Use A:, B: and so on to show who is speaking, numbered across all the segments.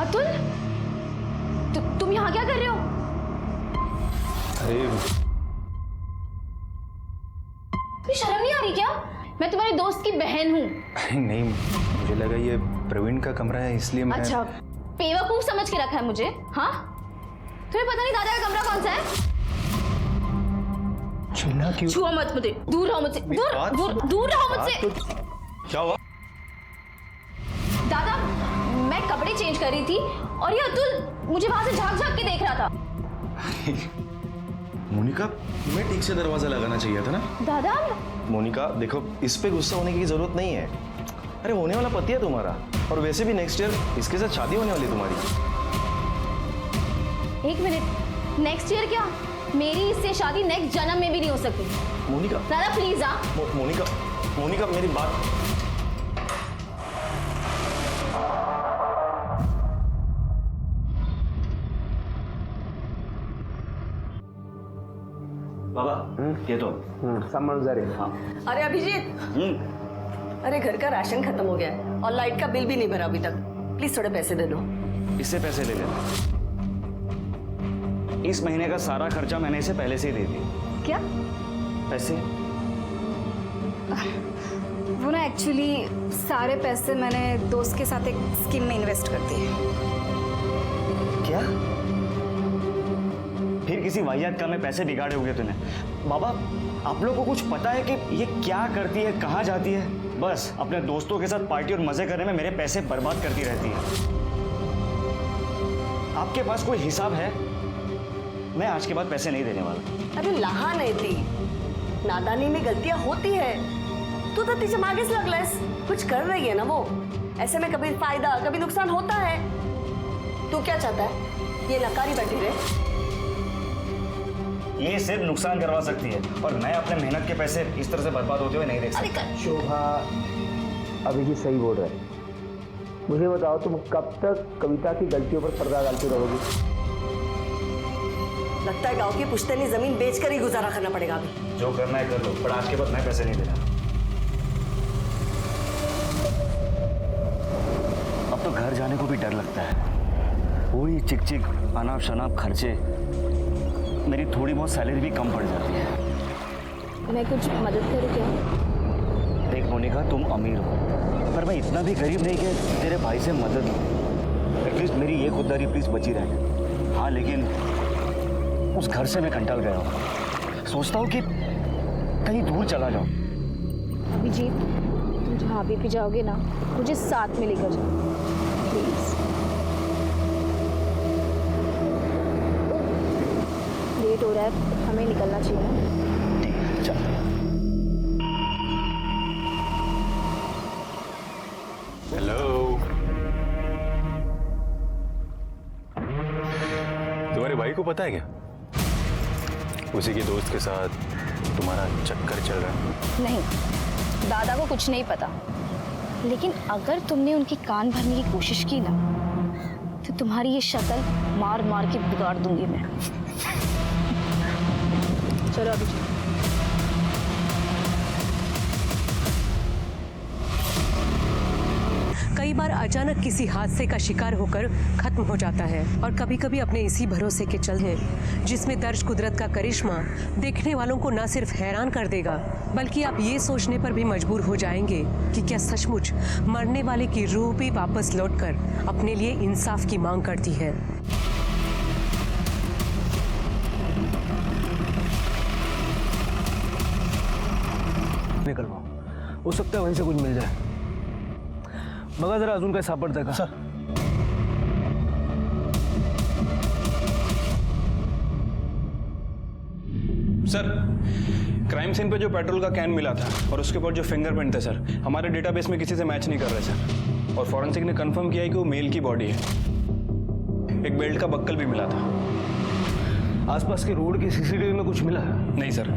A: अतुल, तुम यहाँ क्या कर रहे हो?
B: अरे
A: तुम्हें शर्म नहीं आ रही क्या? मैं तुम्हारे दोस्त की बहन हूँ।
B: नहीं, मुझे लगा ये प्रवीण का कमरा है इसलिए मैं।
A: अच्छा, बेवकूफ समझ के रखा है मुझे? हाँ, तुम्हें पता नहीं दादा का कमरा कौन सा है?
B: छूना क्यों?
A: छुआ मत मुझे, दूर रहो मुझसे, दूर रहो मुझसे।
B: क्या हुआ?
A: दादा, मैं कपड़े चेंज कर रही थी और ये अतुल मुझे वहां से झांक झांक के देख रहा था।
C: मोनिका, तुम्हें ठीक से दरवाजा लगाना चाहिए था ना।
A: दादा,
C: मोनिका देखो, इस पे गुस्सा होने की जरूरत नहीं है। अरे होने वाला पति है तुम्हारा, और वैसे भी नेक्स्ट ईयर इसके साथ शादी होने वाली तुम्हारी।
A: एक मिनट, नेक्स्ट ईयर क्या? मेरी इससे शादी नेक्स्ट जन्म में भी नहीं हो सकती।
C: मोनिका
A: दादा प्लीज। हाँ
C: मोनिका मेरी बात। बाबा ये तो
D: समझ रहे। हाँ।
E: अरे अभिजीत, अरे घर का राशन खत्म हो गया है और लाइट का बिल भी नहीं भरा अभी तक। प्लीज थोड़े पैसे दे दो।
F: इससे पैसे ले लेना। इस महीने का सारा खर्चा मैंने इसे पहले से ही दे दिया।
A: क्या?
F: पैसे?
G: वो ना एक्चुअली सारे पैसे मैंने दोस्त के साथ एक स्कीम में इन्वेस्ट कर दिए।
F: क्या? फिर किसी वाहियात काम में पैसे बिगाड़े होंगे तूने। बाबा, आप लोगों को कुछ पता है कि ये क्या करती है, कहाँ जाती है? बस अपने दोस्तों के साथ पार्टी और मजे करने में मेरे पैसे बर्बाद करती रहती है। आपके पास कोई हिसाब है? मैं आज के बाद पैसे नहीं देने वाला।
E: अरे लहा नहीं थी, नादानी में गलतियां होती है। तू तो तीसरे आगे से लगलस, कुछ कर रही है ना वो। ऐसे में कभी फायदा कभी नुकसान होता है। तू क्या चाहता है, ये नकारी बैठी रहे?
F: ये सिर्फ नुकसान करवा सकती है, और मैं अपने मेहनत के पैसे इस तरह से बर्बाद होते हुए नहीं देख सकता।
D: शोभा, अभिजीत सही बोल रहे हैं। मुझे बताओ, तुम कब तक कविता की गलतियों पर पर्दा डालती रहोगी?
E: लगता है गांव की पुश्तैनी जमीन बेचकर ही गुजारा करना पड़ेगा अभी।
F: जो करना है कर लो, पर आज के बाद मैं पैसे नहीं देना। अब तो घर जाने को भी डर लगता है। वही चिक चिक अनाप शनाप खर्चे, मेरी थोड़ी बहुत सैलरी भी कम पड़ जाती है।
A: मैं कुछ मदद करूँ क्या?
F: देख मोनिका, तुम अमीर हो, पर मैं इतना भी गरीब नहीं कि तेरे भाई से मदद लूं। एटलीस्ट मेरी ये खुददारी प्लीज बची रहे। हाँ, लेकिन उस घर से मैं कंटाल गया हूँ। सोचता हूँ कि कहीं दूर चला जाऊँ।
A: अभिजीत, तुम जहाँ भी जाओगे ना, मुझे साथ में लेकर जाओ प्लीज। लेट हो रहा है, हमें निकलना चाहिए ना।
F: ठीक है, चल।
B: हेलो, तुम्हारे भाई को पता है क्या? उसी के दोस्त के साथ तुम्हारा चक्कर चल रहा है?
A: नहीं, दादा को कुछ नहीं पता। लेकिन अगर तुमने उनकी कान भरने की कोशिश की ना, तो तुम्हारी ये शक्ल मार मार के बिगाड़ दूंगी मैं। चलो अभी।
H: कई बार अचानक किसी हादसे का शिकार होकर खत्म हो जाता है, और कभी कभी अपने इसी भरोसे के चलते जिसमें दर्ज कुदरत का करिश्मा देखने वालों को न सिर्फ हैरान कर देगा, बल्कि आप ये सोचने पर भी मजबूर हो जाएंगे कि क्या सचमुच मरने वाले की रूह भी वापस लौटकर अपने लिए इंसाफ की मांग करती है।
D: निकलवाओ, हो सकता है वहीं से कुछ मिल जाए। बघा जरा अजून काय सापडतंय का?
C: सर,
B: सर, क्राइम सीन पे जो पेट्रोल का कैन मिला था और उसके ऊपर जो फिंगरप्रिंट थे सर, हमारे डेटाबेस में किसी से मैच नहीं कर रहे सर। और फॉरेंसिक ने कंफर्म किया है कि वो मेल की बॉडी है। एक बेल्ट का बक्कल भी मिला था।
D: आसपास के रोड की सीसीटीवी में कुछ मिला है?
B: नहीं सर,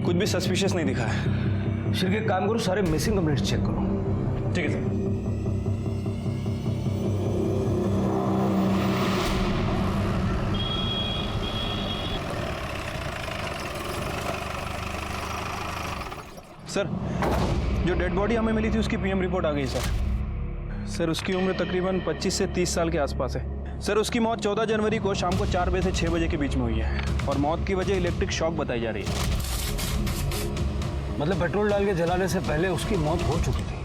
B: कुछ भी सस्पिशियस नहीं दिखा है।
D: शिरके एक काम करो, सारे मिसिंग कंप्लेंट्स चेक करो।
B: ठीक है सर। सर, जो डेड बॉडी हमें मिली थी उसकी पीएम रिपोर्ट आ गई सर। सर, उसकी उम्र तकरीबन 25 से 30 साल के आसपास है। सर उसकी मौत 14 जनवरी को शाम को 4 बजे से 6 बजे के बीच में हुई है और मौत की वजह इलेक्ट्रिक शॉक बताई जा रही है।
I: मतलब पेट्रोल डाल के जलाने से पहले उसकी मौत हो चुकी थी।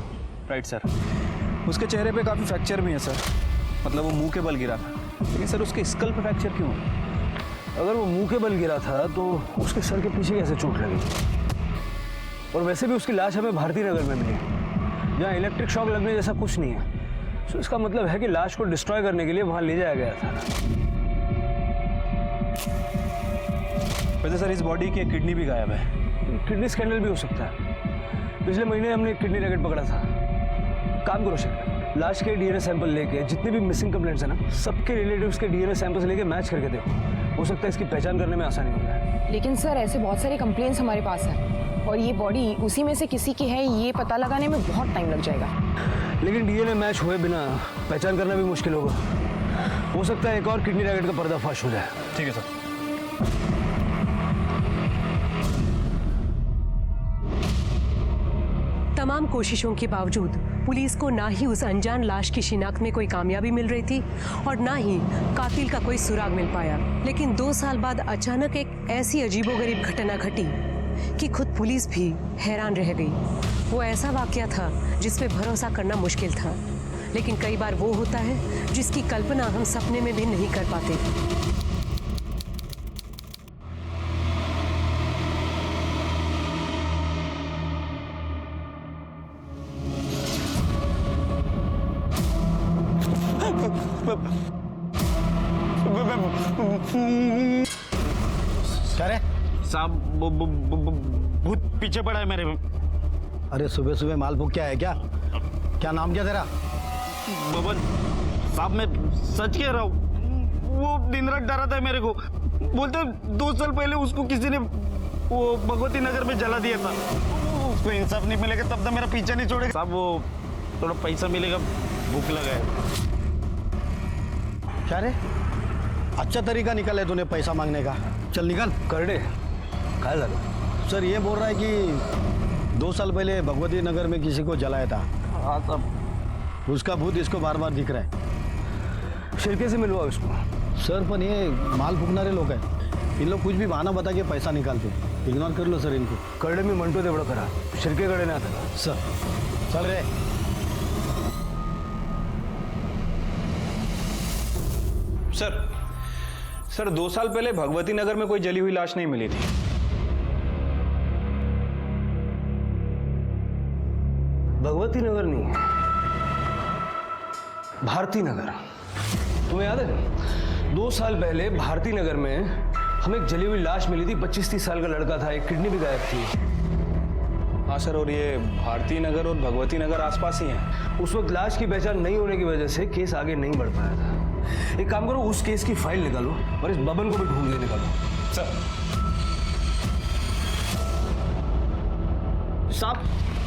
B: Right sir. उसके चेहरे पे काफ़ी फ्रैक्चर भी है सर, मतलब वो मुंह के बल गिरा था। लेकिन सर उसके स्कल पे फ्रैक्चर क्यों है?
I: अगर वो मुंह के बल गिरा था तो उसके सर के पीछे कैसे चोट लगी? और वैसे भी उसकी लाश हमें भारती नगर में मिली, जहाँ इलेक्ट्रिक शॉक लगने जैसा कुछ नहीं है। तो इसका मतलब है कि लाश को डिस्ट्रॉय करने के लिए वहाँ ले जाया गया था।
B: वैसे सर इस बॉडी की एक किडनी भी गायब है।
I: किडनी स्कैंडल भी हो सकता है। पिछले महीने हमने एक किडनी रैकेट पकड़ा था। काम करो शेखर, लाश के डीएनए सैंपल लेके जितने भी मिसिंग कंप्लेंट्स हैं ना, सबके रिलेटिव्स के डीएनए सैंपल्स लेके मैच करके देखो। हो सकता है इसकी पहचान करने में आसानी हो जाए।
J: लेकिन सर ऐसे बहुत सारे कंप्लेंट्स हमारे पास हैं और ये बॉडी उसी में से किसी की है, ये पता लगाने में बहुत टाइम लग जाएगा।
I: लेकिन डीएनए मैच हुए बिना पहचान करना भी मुश्किल होगा। हो सकता है एक और किडनी रैकेट का पर्दाफाश हो जाए।
B: ठीक है सर।
H: तमाम कोशिशों के बावजूद पुलिस को ना ही उस अनजान लाश की शिनाख्त में कोई कामयाबी मिल रही थी और ना ही कातिल का कोई सुराग मिल पाया। लेकिन 2 साल बाद अचानक एक ऐसी अजीबोगरीब घटना घटी कि खुद पुलिस भी हैरान रह गई। वो ऐसा वाकया था जिस पे भरोसा करना मुश्किल था, लेकिन कई बार वो होता है जिसकी कल्पना हम सपने में भी नहीं कर पाते।
D: क्या रे?
F: साहब भूत पीछे पड़ा है मेरे में।
D: अरे सुबह सुबह माल भूख क्या है क्या? क्या नाम क्या तेरा?
F: बबन साहब मैं सच कह रहा हूँ, वो दिन रात डरा था मेरे को। बोलते 2 साल पहले उसको किसी ने वो भगवती नगर में जला दिया था। उसको इंसाफ नहीं मिलेगा तब तक मेरा पीछा नहीं छोड़ेगा। साहब वो थोड़ा पैसा मिलेगा, भूख लगा है।
D: क्या रे? अच्छा तरीका निकाला है तूने पैसा मांगने का। चल निकल।
I: कर दे। काय झालं?
D: सर ये बोल रहा है कि 2 साल पहले भगवती नगर में किसी को जलाया था।
F: हाँ साहब।
D: उसका भूत इसको बार बार दिख रहा है।
I: शिरके से मिलवा उसको।
D: सर पण ये माल फुकणारे लोक हैं, इन लोग कुछ भी बहाना बता के पैसा निकालते। इग्नोर कर लो सर इनको।
I: करडे मी म्हणतो तेवढं करा, शिरकेकडे नाही आता।
D: सर चल रे।
B: सर 2 साल पहले भगवती नगर में कोई जली हुई लाश नहीं मिली थी।
I: भगवती नगर नहीं, भारती नगर। तुम्हें याद है 2 साल पहले भारती नगर में हमें एक जली हुई लाश मिली थी। 25-30 साल का लड़का था, एक किडनी भी गायब थी।
B: हाँ सर, और ये भारती नगर और भगवती नगर आसपास ही हैं।
I: उस वक्त लाश की पहचान नहीं होने की वजह से केस आगे नहीं बढ़ पाया था। एक काम करो, उस केस की फाइल निकालो और इस बबन को भी ढूंढ के निकालो।
B: सर
D: साहब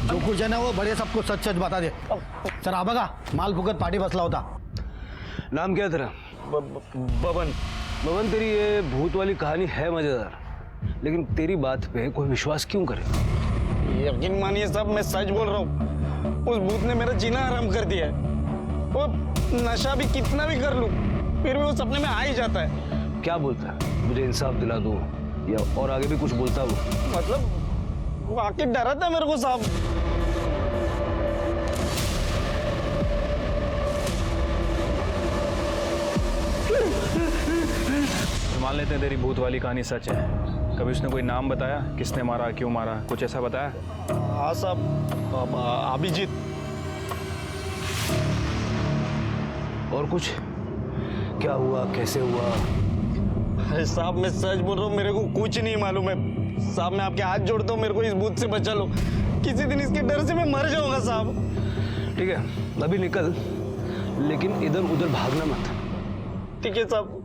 D: जो कुछ है ना वो बड़े सबको सच सच बता दे। सर आ बघा माल फुकत पार्टी बसला होता।
I: नाम क्या है तेरा?
F: बबन।
I: बबन, तेरी ये भूत वाली कहानी है मजेदार, लेकिन तेरी बात पे कोई विश्वास क्यों करे?
F: यकीन मानिए साहब, मैं सच बोल रहा हूँ। उस भूत ने मेरा जीना हराम कर दिया है। वो नशा भी कितना भी कर लूं, फिर भी वो सपने में आ ही जाता है।
I: क्या बोलता है? मुझे इंसाफ दिला दो, या और आगे भी कुछ बोलता वो?
F: मतलब वो आके डरा था मेरे को साहब।
B: मान लेते हैं तेरी भूत वाली कहानी सच है। कभी उसने कोई नाम बताया, किसने मारा, क्यों मारा, कुछ ऐसा बताया?
F: हाँ साहब, अभिजीत।
I: और कुछ? क्या हुआ, कैसे हुआ?
F: अरे साहब मैं सच बोल रहा हूँ, मेरे को कुछ नहीं मालूम है साहब। मैं आपके हाथ जोड़ता हूँ, मेरे को इस भूत से बचा लो। किसी दिन इसके डर से मैं मर जाऊंगा साहब।
I: ठीक है, अभी निकल, लेकिन इधर उधर भागना मत।
F: ठीक है साहब।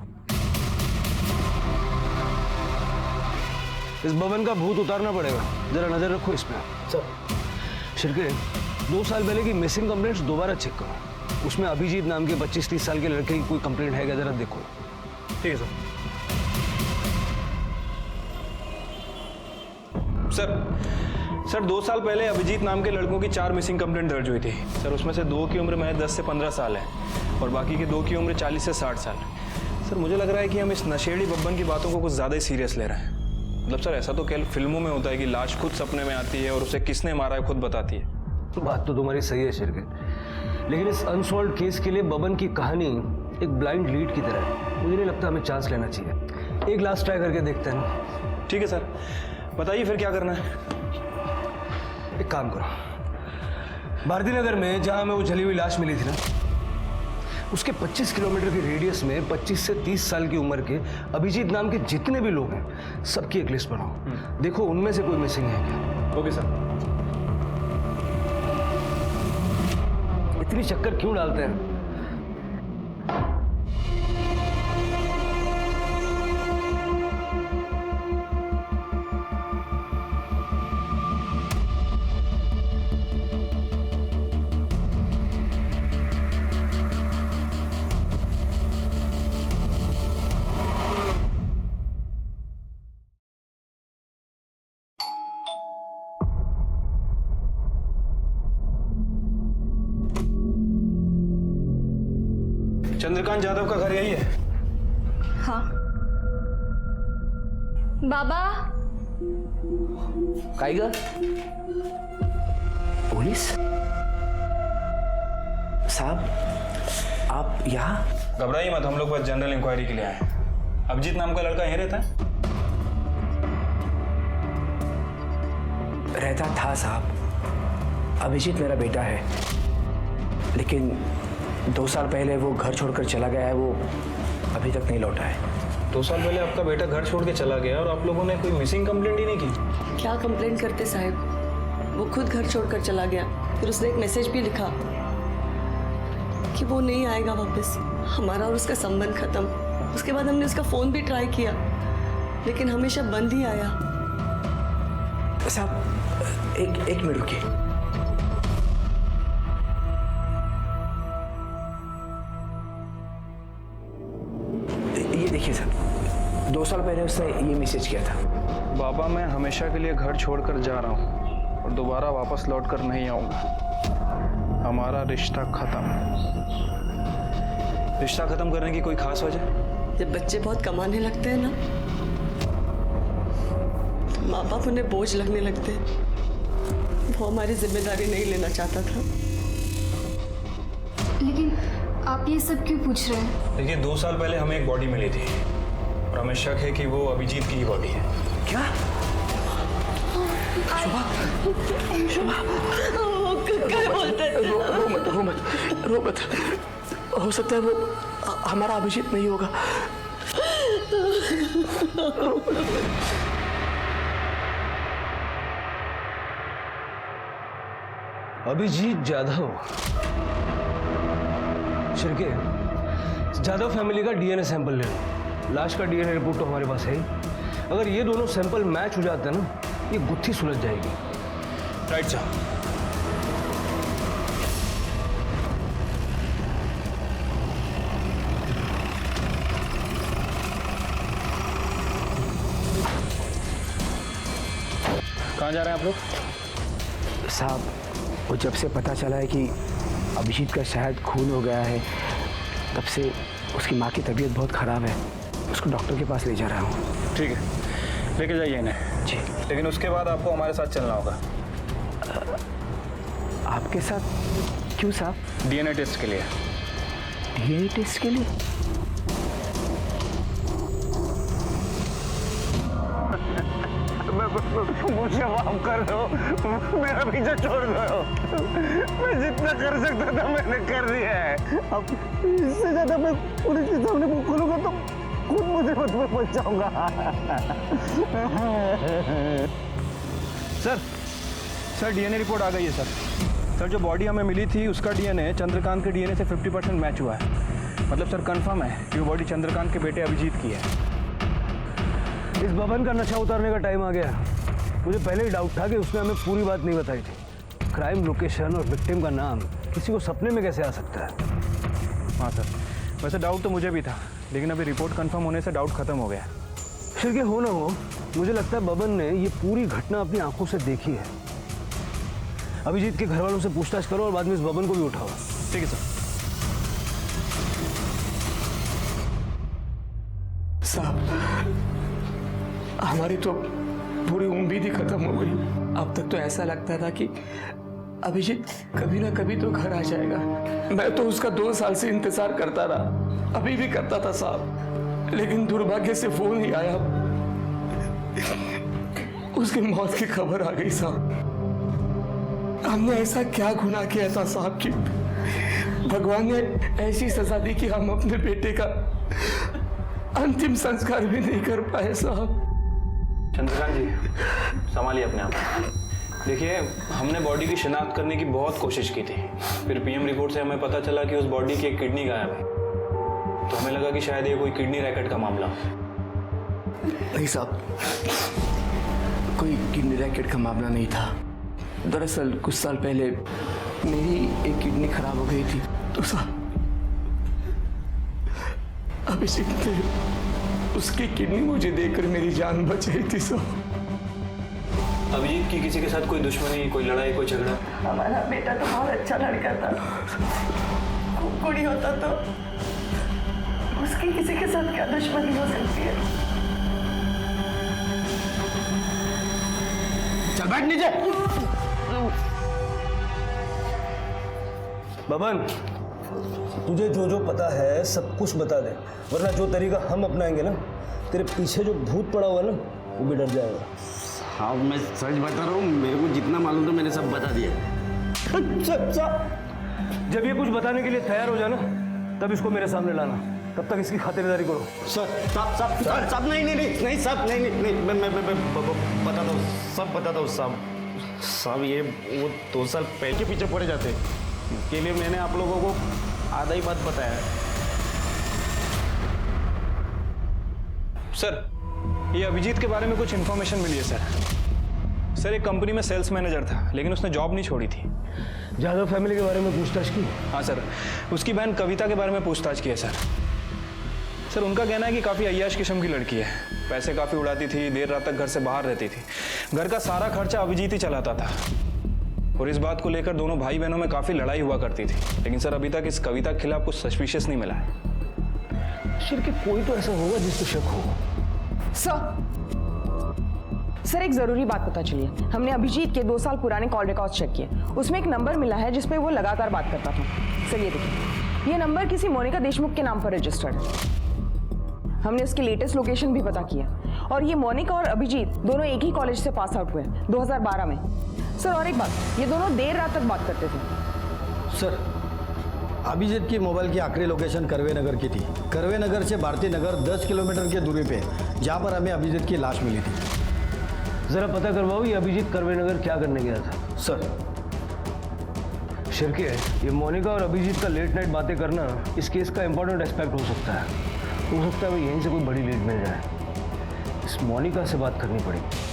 I: इस भवन का भूत उतारना पड़ेगा, जरा नजर रखो इसमें।
F: सर
I: शिरके, 2 साल पहले की मिसिंग कंप्लेंट्स दोबारा चेक करो। उसमें अभिजीत नाम के 25-30 साल के लड़के की कोई कंप्लेंट है क्या, जरा देखो।
B: ठीक है सर। सर 2 साल पहले अभिजीत नाम के लड़कों की 4 मिसिंग कंप्लेंट दर्ज हुई थी सर। उसमें से 2 की उम्र महज 10 से 15 साल है और बाकी के 2 की उम्र 40 से 60 साल। सर मुझे लग रहा है कि हम इस नशेड़ी बब्बन की बातों को कुछ ज़्यादा ही सीरियस ले रहे हैं। मतलब सर ऐसा तो केवल फिल्मों में होता है कि लाश खुद सपने में आती है और उसे किसने मारा है खुद बताती है।
I: बात तो तुम्हारी सही है शिरकेट, लेकिन इस अनसॉल्व केस के लिए बबन की कहानी एक ब्लाइंड लीड की तरह है। मुझे नहीं लगता हमें चांस लेना चाहिए। एक लास्ट ट्राई करके देखते हैं ना।
B: ठीक है सर, बताइए फिर क्या करना है।
I: एक काम करो, भारती नगर में जहां हमें वो जली हुई लाश मिली थी ना, उसके 25 किलोमीटर के रेडियस में 25 से 30 साल की उम्र के अभिजीत नाम के जितने भी लोग हैं सबकी एक लिस्ट बनाओ। देखो उनमें से कोई मिसिंग है क्या।
B: Okay sir.
I: इतनी चक्कर क्यों डालते हैं?
B: चंद्रकांत यादव का घर यही है?
A: हाँ। बाबा
D: काइगा पुलिस साहब, आप यहाँ?
B: घबराइए मत, हम लोग बस जनरल इंक्वायरी के लिए आए हैं। अभिजीत नाम का लड़का यहीं रहता है?
D: रहता था साहब। अभिजीत मेरा बेटा है, लेकिन 2 साल पहले वो घर छोड़कर चला गया है। वो अभी तक नहीं लौटा है।
B: 2 साल पहले आपका बेटा घर छोड़ के चला गया और आप लोगों ने कोई मिसिंग कंप्लेंट ही नहीं की?
E: क्या कंप्लेंट करते साहब, वो खुद घर छोड़कर चला गया। फिर उसने एक मैसेज भी लिखा कि वो नहीं आएगा वापस, हमारा और उसका संबंध खत्म। उसके बाद हमने उसका फोन भी ट्राई किया, लेकिन हमेशा बंद ही आया।
D: साहब एक मिनट रुकिए। ये देखिए सर, 2 साल पहले उसने ये मैसेज किया था।
B: बाबा, मैं हमेशा के लिए घर छोड़कर जा रहा हूँ और दोबारा वापस लौट कर नहीं आऊँगा। हमारा रिश्ता खत्म। रिश्ता खत्म करने की कोई खास वजह?
E: जब बच्चे बहुत कमाने लगते हैं ना, तो माँ बाप उन्हें बोझ लगने लगते हैं। वो हमारी जिम्मेदारी नहीं लेना चाहता था।
G: लेकिन आप ये सब क्यों पूछ रहे हैं?
B: देखिए 2 साल पहले हमें एक बॉडी मिली थी और हमें शक है कि वो अभिजीत की ही बॉडी है।
D: क्या?
E: क्या बोलते हैं?
D: रो मत। हो सकता है वो हमारा अभिजीत नहीं होगा।
I: अभिजीत यादव, शिरके यादव फैमिली का डीएनए सैंपल ले लो। लाश का डीएनए रिपोर्ट तो हमारे पास है ही। अगर ये दोनों सैंपल मैच हो जाते हैं ना, ये गुत्थी सुलझ जाएगी।
B: राइट साहब। कहाँ जा रहे हैं आप लोग?
D: साहब, वो जब से पता चला है कि अभिजीत का शायद खून हो गया है, तब से उसकी माँ की तबीयत बहुत ख़राब है। उसको डॉक्टर के पास ले जा रहा हूँ।
B: ठीक है, लेके जाइए इन्हें।
D: जी।
B: लेकिन उसके बाद आपको हमारे साथ चलना होगा।
D: आपके साथ? क्यों साहब?
B: डीएनए टेस्ट के लिए।
D: डीएनए टेस्ट के लिए?
I: मुझे माफ कर दो, मेरा पीछा छोड़ दो। मैं जितना कर सकता था मैंने कर दिया है। अब इससे ज्यादा मैं पुलिस के सामने मुंह खोलूंगा तो खुद मुझे में पहुंच जाऊंगा।
B: सर डीएनए रिपोर्ट आ गई है सर। जो बॉडी हमें मिली थी उसका डीएनए चंद्रकांत के डीएनए से 50% मैच हुआ है। मतलब सर कंफर्म है कि वो बॉडी चंद्रकांत के बेटे अभिजीत की है।
I: इस बबन का नशा उतारने का टाइम आ गया। मुझे पहले ही डाउट था कि उसने हमें पूरी बात नहीं बताई थी। क्राइम लोकेशन और विक्टिम का नाम किसी को सपने में कैसे आ सकता है?
B: हाँ सर, वैसे डाउट तो मुझे भी था, लेकिन अभी रिपोर्ट कंफर्म होने से डाउट खत्म हो गया।
I: फिर क्या हो ना हो, मुझे लगता है बबन ने ये पूरी घटना अपनी आंखों से देखी है। अभिजीत के घर वालों से पूछताछ करो और बाद में इस बबन को भी उठाओ।
B: ठीक है सर।
D: साहब, हमारी तो पूरी उम्मीद ही खत्म हो गई। अब तक तो ऐसा लगता था कि अभिजीत कभी ना कभी तो घर आ जाएगा। मैं तो उसका 2 साल से इंतजार करता रहा, अभी भी करता था साहब, लेकिन दुर्भाग्य से फोन ही आया, उसकी मौत की खबर आ गई साहब। हमने ऐसा क्या गुनाह किया था साहब कि भगवान ने ऐसी सजा दी कि हम अपने बेटे का अंतिम संस्कार भी नहीं कर पाए साहब।
B: चंद्रकांत जी, संभालिए अपने आप। देखिए, हमने बॉडी की शिनाख्त करने की बहुत कोशिश की थी। फिर पीएम रिपोर्ट से हमें पता चला कि उस बॉडी की एक किडनी गायब है। तो हमें लगा कि शायद ये कोई किडनी रैकेट का मामला हो।
D: नहीं साहब, कोई किडनी रैकेट का मामला नहीं था। दरअसल कुछ साल पहले मेरी एक किडनी खराब हो गई थी, तो साहब अभिजीत ने उसकी किडनी मुझे देकर मेरी जान बचाई थी साहब।
B: अभिजीत की किसी के साथ कोई दुश्मनी, कोई लड़ाई, कोई झगड़ा?
E: हमारा बेटा तो बहुत अच्छा लड़का था, खूब कुड़ी होता तो उसकी किसी के साथ क्या दुश्मनी हो सकती है?
I: चल बैठ नीचे। बबन, तुझे जो जो पता है सब कुछ बता दे, वरना जो तरीका हम अपनाएंगे ना, तेरे पीछे जो भूत पड़ा हुआ है ना, वो भी डर जाएगा।
K: हाँ, मैं सच बता रहा हूँ, मेरे को जितना मालूम था मैंने सब बता दिया।
I: जब ये कुछ बताने के लिए तैयार हो जाना, तब इसको मेरे सामने लाना, तब तक इसकी खातिरदारी करो।
K: सर, सब नहीं सब नहीं, मैं बताता हूँ, सब बताता हूँ साहब। ये वो 2 साल पहले के पीछे पड़े जाते, इसके लिए मैंने आप लोगों को आधा ही बात बताया।
B: सर, ये अभिजीत के बारे में कुछ इन्फॉर्मेशन मिली है सर। एक कंपनी में सेल्स मैनेजर था, लेकिन उसने जॉब नहीं छोड़ी थी।
I: जादव फैमिली के बारे में पूछताछ की?
B: हाँ सर, उसकी बहन कविता के बारे में पूछताछ की है सर। उनका कहना है कि काफ़ी अय्याश किस्म की लड़की है, पैसे काफ़ी उड़ाती थी, देर रात तक घर से बाहर रहती थी, घर का सारा खर्चा अभिजीत ही चलाता था। और इस बात को लेकर दोनों भाई बहनों में काफ़ी लड़ाई हुआ करती थी। लेकिन सर, अभी तक इस कविता के खिलाफ कुछ सस्पिशियस नहीं मिला है।
I: सर, कि कोई तो ऐसा होगा जिसको शक हो।
J: सर, एक जरूरी बात पता चली है। हमने अभिजीत के 2 साल पुराने कॉल रिकॉर्ड चेक किए, उसमें एक नंबर मिला है जिसपे वो लगातार बात करता था। सर, ये देखिए, ये नंबर किसी मोनिका देशमुख के नाम पर रजिस्टर्ड है। हमने उसकी लेटेस्ट लोकेशन भी पता किया, और ये मोनिका और अभिजीत दोनों एक ही कॉलेज से पास आउट हुए 2012 में। सर, और एक बात, ये दोनों देर रात तक बात करते थे।
L: सर, अभिजीत की मोबाइल की आखिरी लोकेशन करवे नगर की थी। करवे नगर से भारती नगर 10 किलोमीटर की दूरी पे, जहाँ पर हमें अभिजीत की लाश मिली थी।
I: जरा पता करवाओ, ये अभिजीत करवे नगर क्या करने गया था?
L: सर,
I: शिरके, ये मोनिका और अभिजीत का लेट नाइट बातें करना इस केस का इंपॉर्टेंट एस्पेक्ट हो सकता है। हो सकता है वो यहीं से कोई बड़ी लीड मिल जाए। इस मोनिका से बात करनी पड़ेगी।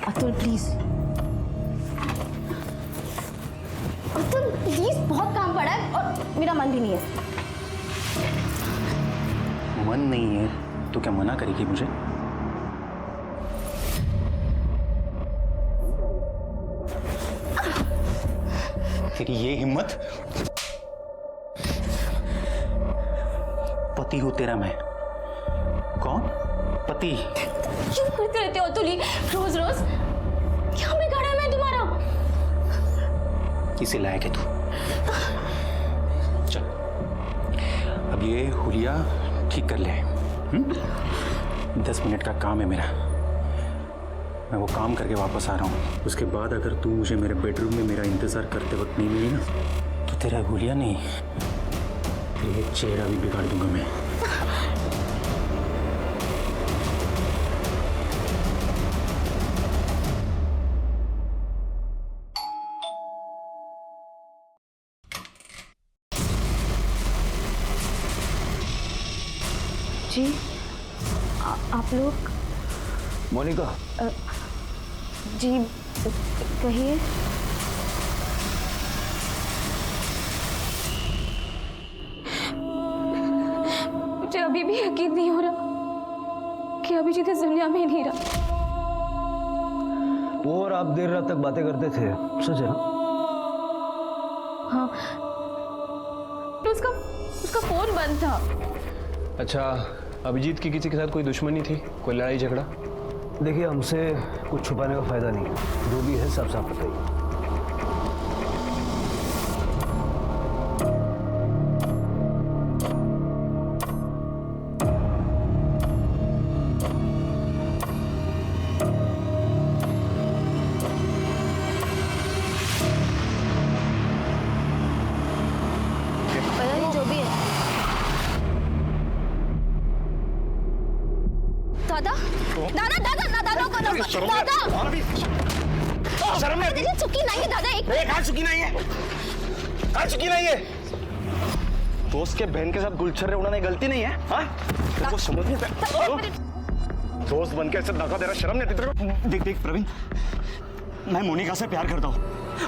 A: अतुल प्लीज, अतुल प्लीज, बहुत काम पड़ा है और मेरा मन भी नहीं है।
F: मन नहीं है तो क्या मना करेगी मुझे? तेरी ये हिम्मत? पति हूं तेरा मैं। कौन? पति।
A: क्यों करते रहते हो अतुल रोज रोज? क्या बिगाड़ा मैं तुम्हारा?
F: किसे लायक है तू? चल, अब ये हुलिया ठीक कर ले। 10 मिनट का काम है मेरा, मैं वो काम करके वापस आ रहा हूँ। उसके बाद अगर तू मुझे मेरे बेडरूम में मेरा इंतजार करते वक्त नहीं मिली ना, तो तेरा हुलिया नहीं, तेरा चेहरा भी बिगाड़ दूंगा मैं।
A: जी, आप लोग?
I: मोनिका,
A: जी कहिए। मुझे अभी भी यकीन नहीं हो रहा कि अभिजीत इस दुनिया में ही नहीं रहा।
I: वो और आप देर रात तक बातें करते थे, सच है ना?
A: हाँ, तो उसका फोन बंद था।
B: अच्छा, अभिजीत की किसी के साथ कोई दुश्मनी थी, कोई लड़ाई झगड़ा?
I: देखिए, हमसे कुछ छुपाने का फायदा नहीं है, जो भी है साफ साफ बताइए।
A: पता नहीं, जो भी है। दादा दादा दादा दादा रोको रोको दादा।
K: शर्म नहीं आती?
A: चुकी नहीं है दादा, एक
K: कहाँ चुकी नहीं है? कहाँ चुकी नहीं है? दोस्त के बहन के साथ गुलछर्रे उड़ाने गलती नहीं है? हाँ? तेरे को समझ नहीं आता? दोस्त बनके ऐसे धोखा दे रहा, शर्म नहीं आती तेरे को? देख देख प्रवीण, मैं मोनिका से प्यार करता हूँ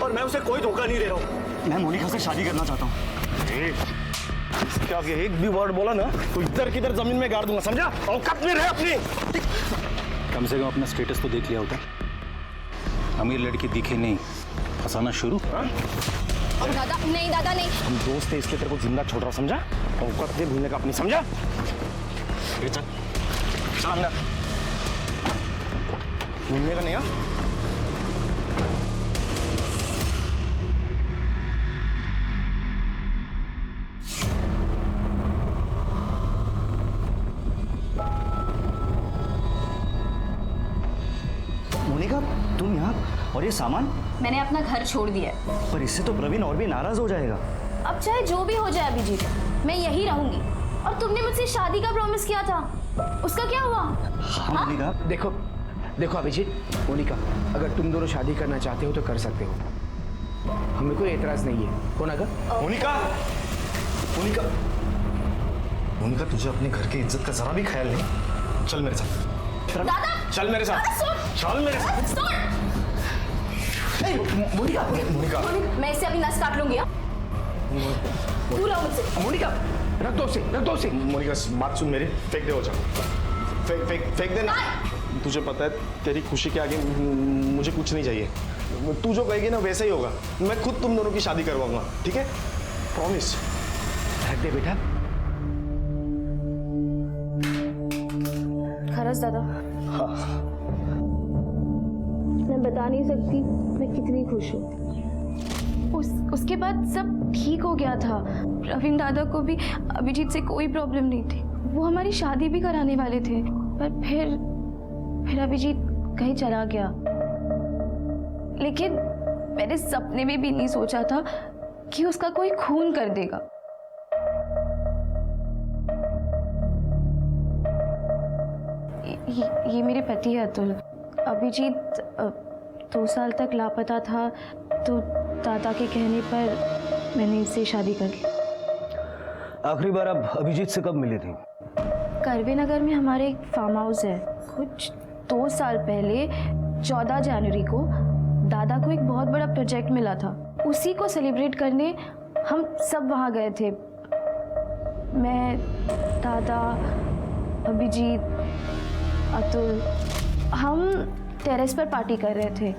K: और मैं उसे कोई धोखा नहीं दे रहा हूँ। मैं मोनिका से शादी करना चाहता हूँ। इसके आगे एक भी वर्ड बोला ना तो इधर किधर जमीन में गाड़ दूंगा, समझा? औकात में रहे अपनी।
M: कम से कम अपना स्टेटस तो देख लिया होता। अमीर लड़की दिखे नहीं, फंसाना शुरू।
A: दादा नहीं, दादा नहीं।
K: हम दोस्त है इसलिए तेरे को जिंदा छोड़ रहा, समझा? औकात नहीं भूलने का अपनी, समझा? चल चल अंदर, भूलने का नहीं। हाँ, मोनिका तुम यहाँ और ये सामान?
A: मैंने अपना घर छोड़ दिया है।
K: पर इससे तो प्रवीण और भी नाराज हो जाएगा।
A: अब चाहे जो भी हो जाए अभिजीत, मैं यही रहूंगी। और तुमने मुझसे शादी का प्रॉमिस किया था, उसका क्या हुआ?
K: हाँ मोनिका।
D: देखो देखो अभिजीत, मोनिका, अगर तुम दोनों शादी करना चाहते हो तो कर सकते हो, हमें कोई एतराज नहीं है। कौन अगर?
K: मोनिका, मोनिका, मोनिका तुझे अपने घर की इज्जत का जरा भी ख्याल नहीं। चल मेरे साथ।
A: दादा
K: चल मेरे साथ, चल मेरे साथ। मोनिका, मोनिका,
A: मैं इससे अभी नस काट लूंगी। दूर रहो मुझसे।
D: मोनिका, रख दो उसे।
K: मोनिका बात सुन मेरी, फेंक दे वो चाकू, फेंक देना। तुझे पता है तेरी खुशी के आगे मुझे कुछ नहीं चाहिए। तू जो कहेगी ना वैसे ही होगा। मैं खुद तुम दोनों की शादी करवाऊंगा, ठीक है? प्रॉमिस।
D: रख दे बेटा।
A: खरस दादा,
K: हाँ।
A: मैं बता नहीं सकती मैं कितनी खुश हूँ। उसके बाद सब ठीक हो गया था। प्रवीण दादा को भी अभिजीत से कोई प्रॉब्लम नहीं थी। वो हमारी शादी भी कराने वाले थे, पर फिर अभिजीत कहीं चला गया। लेकिन मैंने सपने में भी नहीं सोचा था कि उसका कोई खून कर देगा। ये मेरे पति है अतुल। अभिजीत 2 साल तक लापता था, तो दादा के कहने पर मैंने इससे शादी कर ली।
I: आखिरी बार आप अभिजीत से कब मिली थी?
A: करवे नगर में हमारे एक फार्म हाउस है। कुछ 2 साल पहले 14 जनवरी को दादा को एक बहुत बड़ा प्रोजेक्ट मिला था। उसी को सेलिब्रेट करने हम सब वहाँ गए थे। मैं, दादा, अभिजीत, अतुल, हम टेरेस पर पार्टी कर रहे थे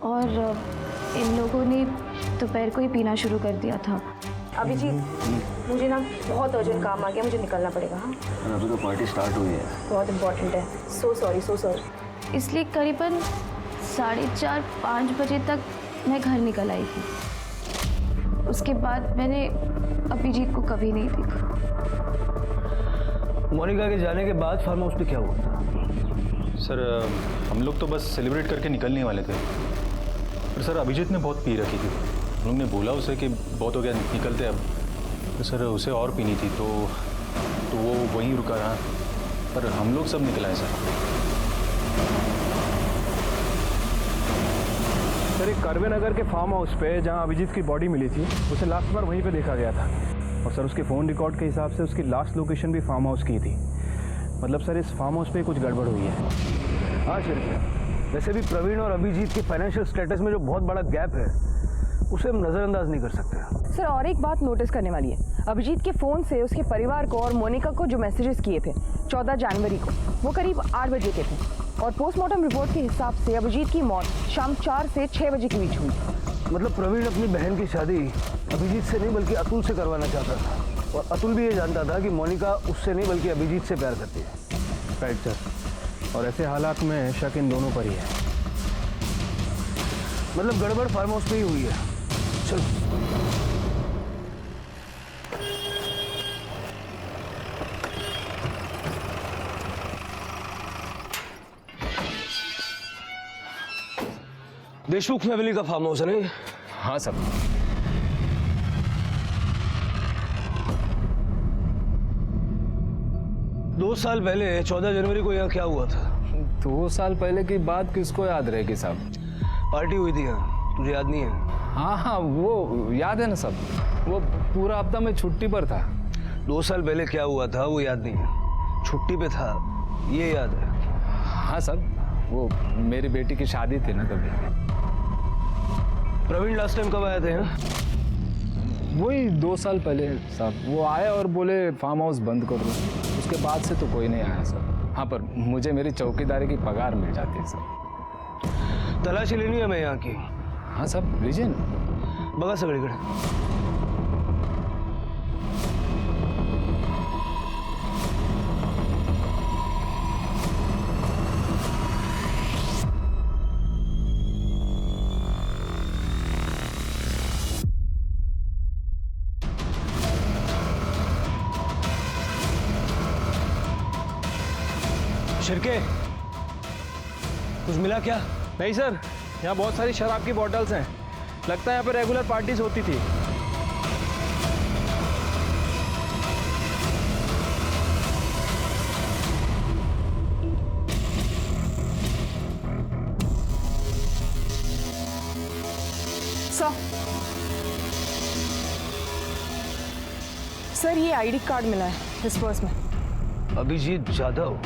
A: और इन लोगों ने दोपहर को ही पीना शुरू कर दिया था। अभिजीत, मुझे ना बहुत अर्जेंट काम आ गया, मुझे निकलना पड़ेगा। हाँ,
F: अभी तो पार्टी स्टार्ट हुई है।
A: बहुत इम्पोर्टेंट है। So sorry. इसलिए करीबन 4:30-5 बजे तक मैं घर निकल आई थी। उसके बाद मैंने अभिजीत को कभी नहीं देखा।
I: मोनिका के जाने के बाद फार्म हाउस पे क्या हुआ था?
M: सर हम लोग तो बस सेलिब्रेट करके निकलने वाले थे, पर सर अभिजीत ने बहुत पी रखी थी। हम लोग ने बोला उसे कि बहुत हो गया, निकलते अब। तो सर उसे और पीनी थी, तो वो वहीं रुका रहा, पर हम लोग सब निकल आए
B: सर एक करवे नगर के फार्म हाउस पे जहाँ अभिजीत की बॉडी मिली थी, उसे लास्ट बार वहीं पे देखा गया था। और सर उसके फ़ोन रिकॉर्ड के हिसाब से उसकी लास्ट लोकेशन भी फार्म हाउस की थी। मतलब सर इस फार्म हाउस पे कुछ गड़बड़ हुई है।
I: हाँ शिरके, वैसे भी प्रवीण और अभिजीत के फाइनेंशियल स्टेटस में जो बहुत बड़ा गैप है उसे हम नज़रअंदाज नहीं कर सकते।
J: सर और एक बात नोटिस करने वाली है, अभिजीत के फ़ोन से उसके परिवार को और मोनिका को जो मैसेजेस किए थे 14 जनवरी को, वो करीब 8 बजे के थे और पोस्टमार्टम रिपोर्ट के हिसाब से अभिजीत की मौत शाम 4 से 6 बजे के बीच हुई।
I: मतलब प्रवीण अपनी बहन की शादी अभिजीत से नहीं बल्कि अतुल से करवाना चाहता था और अतुल भी ये जानता था कि मोनिका उससे नहीं बल्कि अभिजीत से प्यार करती है।
M: राइट सर, और ऐसे हालात में शक इन दोनों पर ही है।
I: मतलब गड़बड़ फार्म हाउस पे ही हुई है। चलो देशमुख फैमिली का फार्म हाउस है नहीं?
M: हाँ सर।
I: दो साल पहले 14 जनवरी को यहाँ क्या हुआ था?
M: 2 साल पहले की बात किसको याद रहेगी साहब?
I: पार्टी हुई थी यहाँ, तुझे याद नहीं है?
M: हाँ, वो याद है ना सब। वो पूरा हफ्ता में छुट्टी पर था।
I: 2 साल पहले क्या हुआ था वो याद नहीं है, छुट्टी पे था ये याद है।
M: हाँ सब, वो मेरी बेटी की शादी थी ना तभी।
I: प्रवीण लास्ट टाइम कब आए थे यहाँ?
M: वही 2 साल पहले साहब। वो आए और बोले फार्म हाउस बंद कर दो, उसके बाद से तो कोई नहीं आया सर। हाँ, पर मुझे मेरी चौकीदारी की पगार मिल जाती है सर।
I: तलाशी लेनी है मैं यहाँ की।
M: हाँ सब, लीजिए ना।
I: बघा सगळीकडे। शिरके, कुछ मिला क्या?
B: नहीं सर, यहाँ बहुत सारी शराब की बॉटल्स हैं। लगता है यहाँ पे रेगुलर पार्टीज होती थी।
J: सर ये आईडी कार्ड मिला है इस पर्स में।
I: अभिजीत जाधव।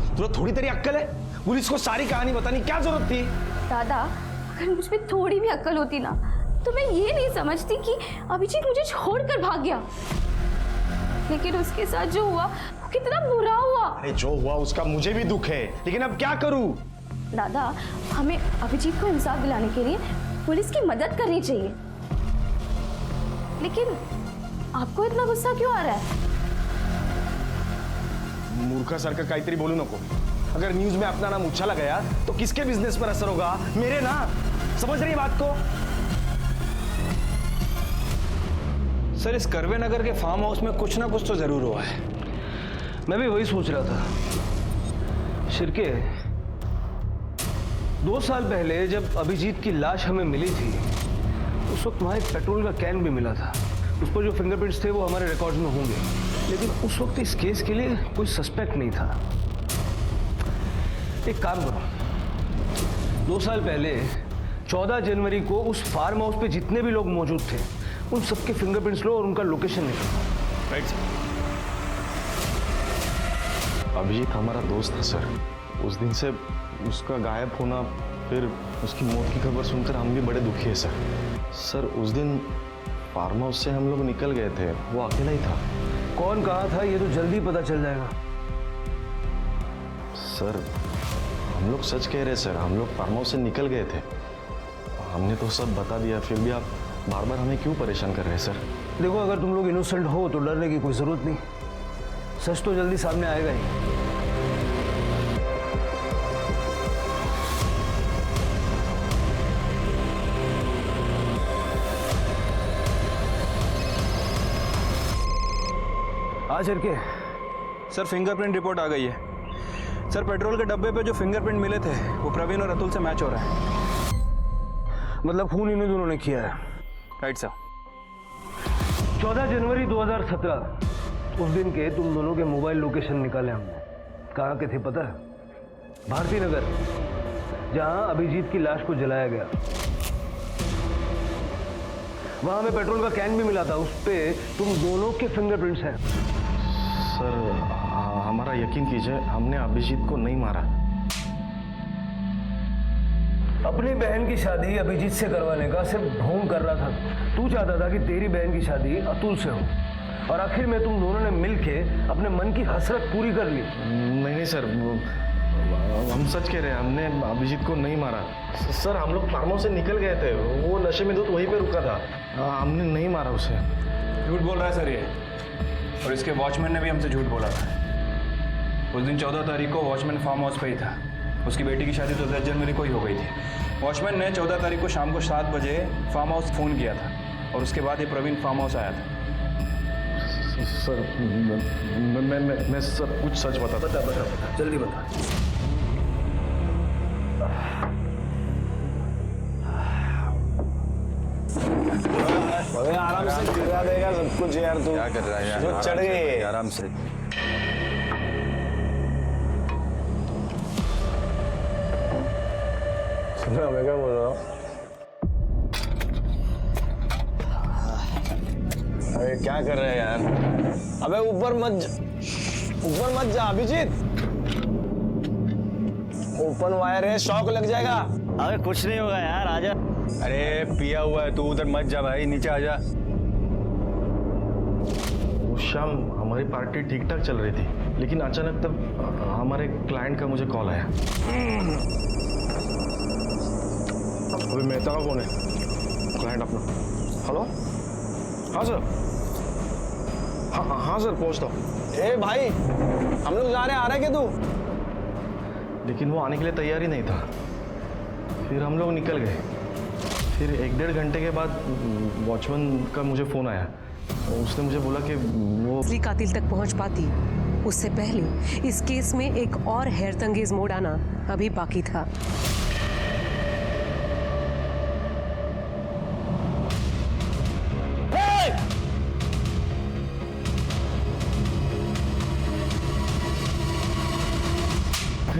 C: तुझे थोड़ी तेरी अक्कल है? पुलिस को सारी कहानी बतानी क्या जरूरत थी?
A: दादा, अगर मुझ में थोड़ी भी अक्ल होती ना तो मैं ये नहीं समझती कि अभिजीत मुझे छोड़कर भाग गया। लेकिन उसके साथ जो हुआ वो कितना बुरा हुआ।
C: अरे जो हुआ उसका मुझे भी दुख है, लेकिन अब क्या करूं?
A: दादा, हमें अभिजीत को इंसाफ दिलाने के लिए पुलिस की मदद करनी चाहिए। लेकिन आपको इतना गुस्सा क्यों आ रहा है?
C: मूर्खासारखं काहीतरी बोलू नको। अगर न्यूज में अपना नाम उछाला गया तो किसके बिजनेस पर असर होगा? मेरे ना। समझ रही है बात को?
B: सर, इस करवे नगर के फार्म हाउस में कुछ ना कुछ तो जरूर हुआ है।
I: मैं भी वही सोच रहा था। शिरके, 2 साल पहले जब अभिजीत की लाश हमें मिली थी उस वक्त वहाँ एक पेट्रोल का कैन भी मिला था। उस पर जो फिंगरप्रिंट्स थे वो हमारे रिकॉर्ड्स में होंगे, लेकिन उस वक्त इस केस के लिए कोई सस्पेक्ट नहीं था। एक काम करो, 2 साल पहले 14 जनवरी को उस फार्म हाउस पे जितने भी लोग मौजूद थे उन सबके फिंगरप्रिंट्स लो और उनका लोकेशन निकालो।
C: Right sir. अभिजीत हमारा दोस्त था सर। उस दिन से उसका गायब होना, फिर उसकी मौत की खबर सुनकर हम भी बड़े दुखी है सर। सर उस दिन फार्म हाउस से हम लोग निकल गए थे, वो अकेला ही था।
I: कौन कहा था ये तो जल्दी पता चल जाएगा।
C: सर हम लोग सच कह रहे सर, हम लोग फार्म हाउस से निकल गए थे। हमने तो सब बता दिया, फिर भी आप बार बार हमें क्यों परेशान कर रहे हैं सर?
I: देखो, अगर तुम लोग इनोसेंट हो तो डरने की कोई जरूरत नहीं। सच तो जल्दी सामने आएगा ही। आज के
B: सर, फिंगरप्रिंट रिपोर्ट आ गई है। सर, पेट्रोल के डब्बे पे जो फिंगरप्रिंट मिले थे वो प्रवीण और अतुल से मैच हो रहा है।
I: मतलब खून इन्हें दोनों ने किया है।
B: Right sir.
I: 14 जनवरी 2017 उस दिन के तुम दोनों के मोबाइल लोकेशन निकाले हमने। कहाँ के थे पता है? भारती नगर, जहां अभिजीत की लाश को जलाया गया। वहाँ हमें पेट्रोल का कैन भी मिला था, उस पे तुम दोनों के फिंगरप्रिंट्स हैं।
C: सर हमारा यकीन कीजिए, हमने अभिजीत को नहीं मारा।
I: अपनी बहन की शादी अभिजीत से करवाने का सिर्फ ढोंग कर रहा था। तू चाहता था कि तेरी बहन की शादी अतुल से हो, और आखिर में तुम दोनों ने मिलके अपने मन की हसरत पूरी कर ली।
C: नहीं सर, हम सच कह रहे हैं, हमने अभिजीत को नहीं मारा। सर हम लोग फार्म हाउस से निकल गए थे, वो नशे में तो वहीं पे रुका था, हमने नहीं मारा उसे।
B: झूठ बोल रहा है सर ये, और इसके वॉचमैन ने भी हमसे झूठ बोला था। उस दिन 14 तारीख को वॉचमैन फार्म हाउस पे ही था। उसकी बेटी की शादी तो 10 जनवरी को ही हो गई थी। वॉचमैन ने 14 तारीख को शाम को 7 बजे फार्म हाउस फ़ोन किया था, और उसके बाद ये प्रवीण फार्म हाउस आया था।
C: सर मैं सब कुछ सच बता
I: जल्दी बता।
K: अबे आराम से गिरा देगा सब कुछ यार। तू
C: क्या कर रहा है यार?
K: जो चढ़ गए
C: आराम से।
K: सुनो मैं क्या बोल रहा हूँ? अरे क्या कर रहे हैं यार? अबे ऊपर मत जा अभिजीत, ओपन वायर है, शॉक लग जाएगा।
F: अबे कुछ नहीं होगा यार, आजा।
M: अरे पिया हुआ है, तू उधर मत जा भाई, नीचे आ जा।
C: उस शाम हमारी पार्टी ठीक ठाक चल रही थी, लेकिन अचानक तब हमारे क्लाइंट का मुझे कॉल आया।
K: अभी मेहता का कौन है? क्लाइंट अपना। हेलो, हाँ सर। हाँ सर पहुँचता हूँ। ए भाई हम लोग जा रहे हैं, आ रहा है क्या तू?
C: लेकिन वो आने के लिए तैयार ही नहीं था। फिर हम लोग निकल गए। फिर 1-1.5 घंटे के बाद वॉचमैन का मुझे फ़ोन आया। उसने मुझे बोला कि वो
H: असली कातिल तक पहुंच पाती, उससे पहले इस केस में एक और हैरतंगेज मोड़ आना अभी बाकी था।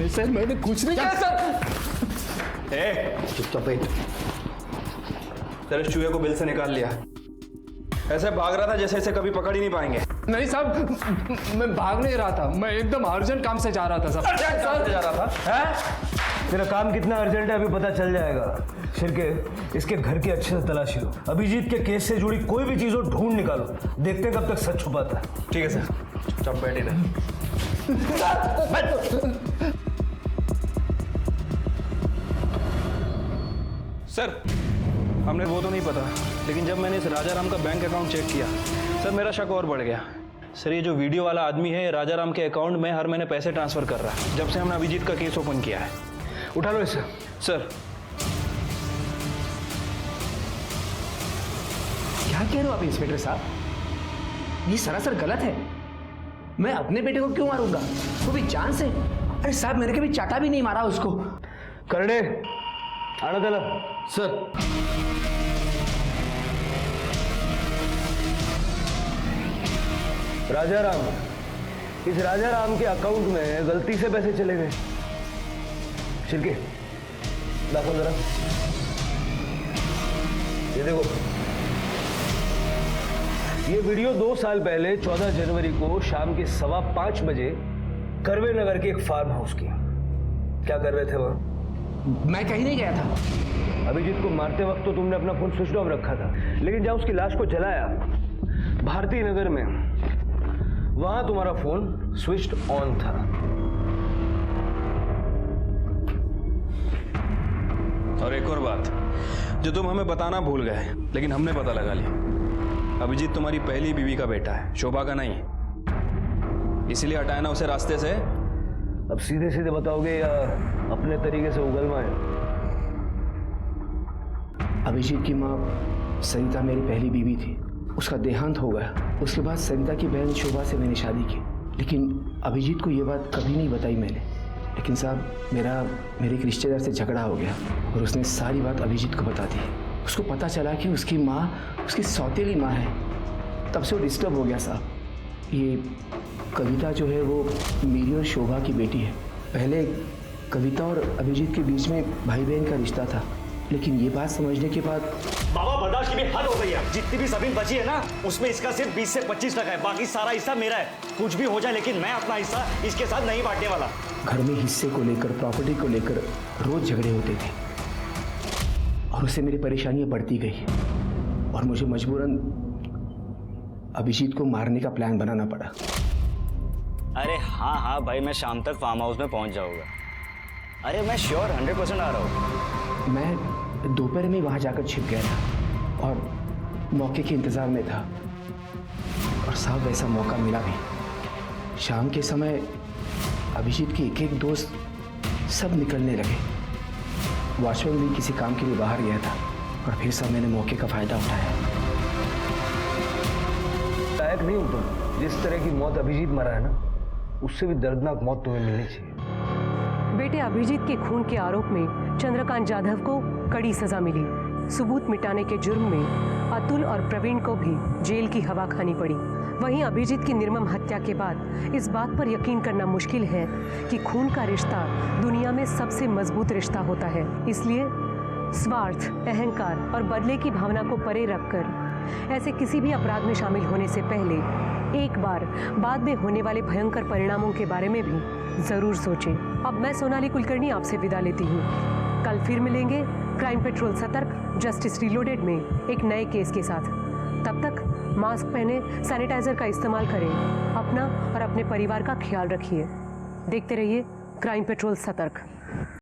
D: सर मैंने कुछ नहीं किया सर।
L: चुपचाप बैठ।
B: सर इस चूहे को बिल से निकाल लिया। ऐसे भाग रहा था जैसे इसे कभी पकड़ ही नहीं पाएंगे।
D: नहीं साहब, मैं भाग नहीं रहा था, मैं एकदम अर्जेंट काम से जा रहा था साहब।
B: जा रहा था
I: हैं? तेरा काम कितना अर्जेंट है अभी पता चल जाएगा। शिरके, इसके घर की अच्छे से तलाशी लो। अभिजीत के केस से जुड़ी कोई भी चीज़ हो ढूंढ निकालो, देखते हैं कब तक सच छुपाता है।
B: ठीक है सर, चुपचाप बैठे रहे। सर हमने वो तो नहीं पता, लेकिन जब मैंने इस राजा राम का बैंक अकाउंट चेक किया सर, मेरा शक और बढ़ गया। सर ये जो वीडियो वाला आदमी है, राजा राम के अकाउंट में हर महीने पैसे ट्रांसफर कर रहा है, जब से हमने अभिजीत का केस ओपन किया है।
I: उठा लो इसे।
B: सर
D: क्या कह रहे हो आप इंस्पेक्टर साहब? ये सरासर गलत है। मैं अपने बेटे को क्यों मारूंगा, वो भी जान से? अरे साहब मैंने कभी चाटा भी नहीं मारा उसको।
I: करने आना चला।
L: सर
I: राजा राम, इस राजा राम के अकाउंट में गलती से पैसे चले गए। शिरके देखो जरा, ये देखो, ये वीडियो 2 साल पहले 14 जनवरी को शाम के 5:15 बजे करवे नगर के एक फार्म हाउस की। क्या कर रहे थे वहां?
D: मैं कहीं नहीं गया था।
I: अभिजीत को मारते वक्त तो तुमने अपना फोन स्विच ऑफ रखा था, लेकिन जब उसकी लाश को जलाया भारती नगर में, वहां तुम्हारा फोन स्विच ऑन था।
B: और एक और बात जो तुम हमें बताना भूल गए, लेकिन हमने पता लगा लिया। अभिजीत तुम्हारी पहली बीवी का बेटा है, शोभा का नहीं। इसीलिए हटाया ना उसे रास्ते से।
I: अब सीधे सीधे बताओगे या अपने तरीके से उगलवाएं?
D: अभिजीत की माँ सरिता मेरी पहली बीवी थी, उसका देहांत हो गया। उसके बाद सरिता की बहन शोभा से मैंने शादी की, लेकिन अभिजीत को ये बात कभी नहीं बताई मैंने। लेकिन साहब मेरे एक रिश्तेदार से झगड़ा हो गया और उसने सारी बात अभिजीत को बता दी। उसको पता चला कि उसकी माँ उसकी सौतेली माँ है, तब से वो डिस्टर्ब हो गया साहब। ये कविता जो है वो मेरी और शोभा की बेटी है। पहले कविता और अभिजीत के बीच में भाई बहन का रिश्ता था, लेकिन ये बात समझने के बाद
F: बाबा बर्दाश्त की भी हद हो गई है। जितनी भी जमीन बची है ना, उसमें इसका सिर्फ 20 से 25% है, बाकी सारा हिस्सा मेरा है। कुछ भी हो जाए लेकिन मैं अपना हिस्सा इसके साथ नहीं बांटने वाला।
D: घर में हिस्से को लेकर, प्रॉपर्टी को लेकर रोज झगड़े होते थे और उससे मेरी परेशानियां बढ़ती गई और मुझे मजबूरन अभिजीत को मारने का प्लान बनाना पड़ा।
F: अरे हाँ भाई, मैं शाम तक फार्म हाउस में पहुंच जाऊंगा। अरे मैं श्योर 100% आ रहा हूँ।
D: मैं दोपहर में वहां जाकर छिप गया था और मौके के इंतजार में था और साहब वैसा मौका मिला भी। शाम के समय अभिजीत के एक दोस्त सब निकलने लगे। वॉचमैन भी किसी काम के लिए बाहर गया था और फिर सब मैंने मौके का फायदा उठाया।
I: लायक नहीं हूं तुम। जिस तरह की मौत अभिजीत मरा है ना, उससे भी दर्दनाक मौत तुम्हें मिलनी चाहिए।
H: बेटे अभिजीत के खून के आरोप में चंद्रकांत जाधव को कड़ी सजा मिली। सबूत मिटाने के जुर्म में अतुल और प्रवीण को भी जेल की हवा खानी पड़ी। वहीं अभिजीत की निर्मम हत्या के बाद इस बात पर यकीन करना मुश्किल है कि खून का रिश्ता दुनिया में सबसे मजबूत रिश्ता होता है। इसलिए स्वार्थ, अहंकार और बदले की भावना को परे रखकर ऐसे किसी भी अपराध में शामिल होने से पहले एक बार बाद में होने वाले भयंकर परिणामों के बारे में भी जरूर सोचें। अब मैं सोनाली कुलकर्णी आपसे विदा लेती हूँ। कल फिर मिलेंगे क्राइम पेट्रोल सतर्क जस्टिस रीलोडेड में एक नए केस के साथ। तब तक मास्क पहने, सैनिटाइजर का इस्तेमाल करें, अपना और अपने परिवार का ख्याल रखिए। देखते रहिए क्राइम पेट्रोल सतर्क।